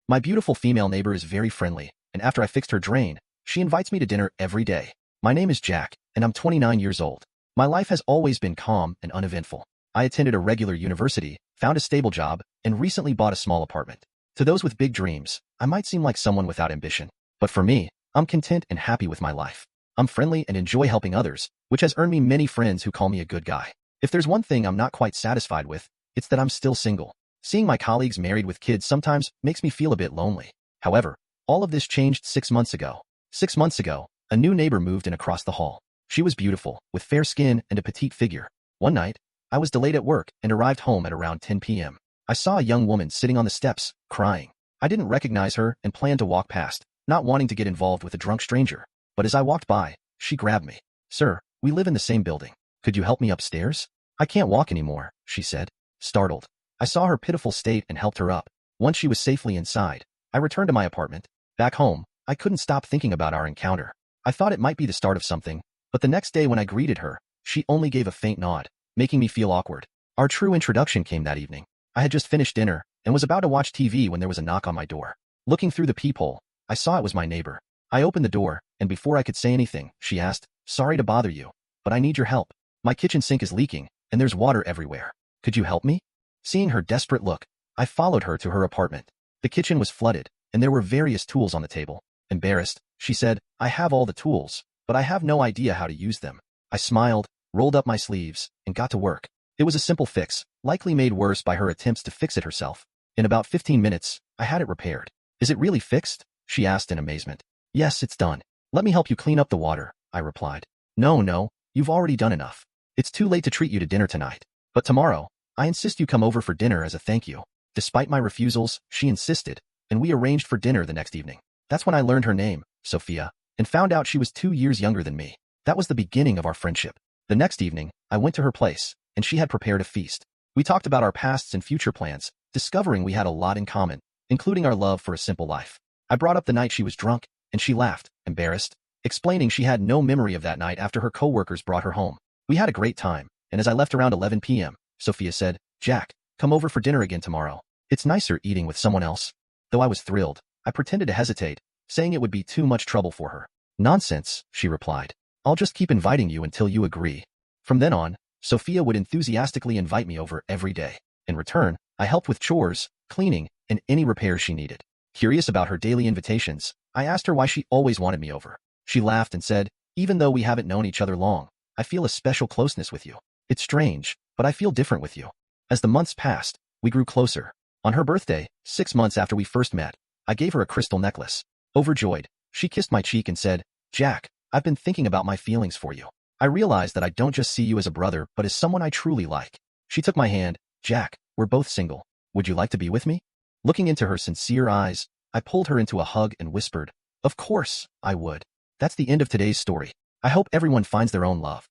My beautiful female neighbor is very friendly, and after I fixed her drain, she invites me to dinner every day. My name is Jack, and I'm 29 years old. My life has always been calm and uneventful. I attended a regular university, found a stable job, and recently bought a small apartment. To those with big dreams, I might seem like someone without ambition. But for me, I'm content and happy with my life. I'm friendly and enjoy helping others, which has earned me many friends who call me a good guy. If there's one thing I'm not quite satisfied with, it's that I'm still single. Seeing my colleagues married with kids sometimes makes me feel a bit lonely. However, all of this changed 6 months ago. 6 months ago, a new neighbor moved in across the hall. She was beautiful, with fair skin and a petite figure. One night, I was delayed at work and arrived home at around 10 p.m. I saw a young woman sitting on the steps, crying. I didn't recognize her and planned to walk past, not wanting to get involved with a drunk stranger. But as I walked by, she grabbed me. "Sir, we live in the same building. Could you help me upstairs?" "I can't walk anymore," she said, startled. I saw her pitiful state and helped her up. Once she was safely inside, I returned to my apartment. Back home, I couldn't stop thinking about our encounter. I thought it might be the start of something, but the next day when I greeted her, she only gave a faint nod, making me feel awkward. Our true introduction came that evening. I had just finished dinner and was about to watch TV when there was a knock on my door. Looking through the peephole, I saw it was my neighbor. I opened the door, and before I could say anything, she asked, "Sorry to bother you, but I need your help. My kitchen sink is leaking, and there's water everywhere. Could you help me?" Seeing her desperate look, I followed her to her apartment. The kitchen was flooded, and there were various tools on the table. Embarrassed, she said, "I have all the tools, but I have no idea how to use them." I smiled, rolled up my sleeves, and got to work. It was a simple fix, likely made worse by her attempts to fix it herself. In about 15 minutes, I had it repaired. "Is it really fixed?" she asked in amazement. "Yes, it's done. Let me help you clean up the water," I replied. No, you've already done enough. It's too late to treat you to dinner tonight. But tomorrow, I insist you come over for dinner as a thank you." Despite my refusals, she insisted, and we arranged for dinner the next evening. That's when I learned her name, Sophia, and found out she was 2 years younger than me. That was the beginning of our friendship. The next evening, I went to her place, and she had prepared a feast. We talked about our pasts and future plans, discovering we had a lot in common, including our love for a simple life. I brought up the night she was drunk, and she laughed, embarrassed, explaining she had no memory of that night after her coworkers brought her home. We had a great time, and as I left around 11 p.m., Sophia said, "Jack, come over for dinner again tomorrow. It's nicer eating with someone else." Though I was thrilled, I pretended to hesitate, saying it would be too much trouble for her. "Nonsense," she replied. "I'll just keep inviting you until you agree." From then on, Sophia would enthusiastically invite me over every day. In return, I helped with chores, cleaning, and any repairs she needed. Curious about her daily invitations, I asked her why she always wanted me over. She laughed and said, "Even though we haven't known each other long, I feel a special closeness with you. It's strange, but I feel different with you." As the months passed, we grew closer. On her birthday, 6 months after we first met, I gave her a crystal necklace. Overjoyed, she kissed my cheek and said, "Jack, I've been thinking about my feelings for you. I realize that I don't just see you as a brother but as someone I truly like." She took my hand. "Jack, we're both single. Would you like to be with me?" Looking into her sincere eyes, I pulled her into a hug and whispered, "Of course, I would." That's the end of today's story. I hope everyone finds their own love.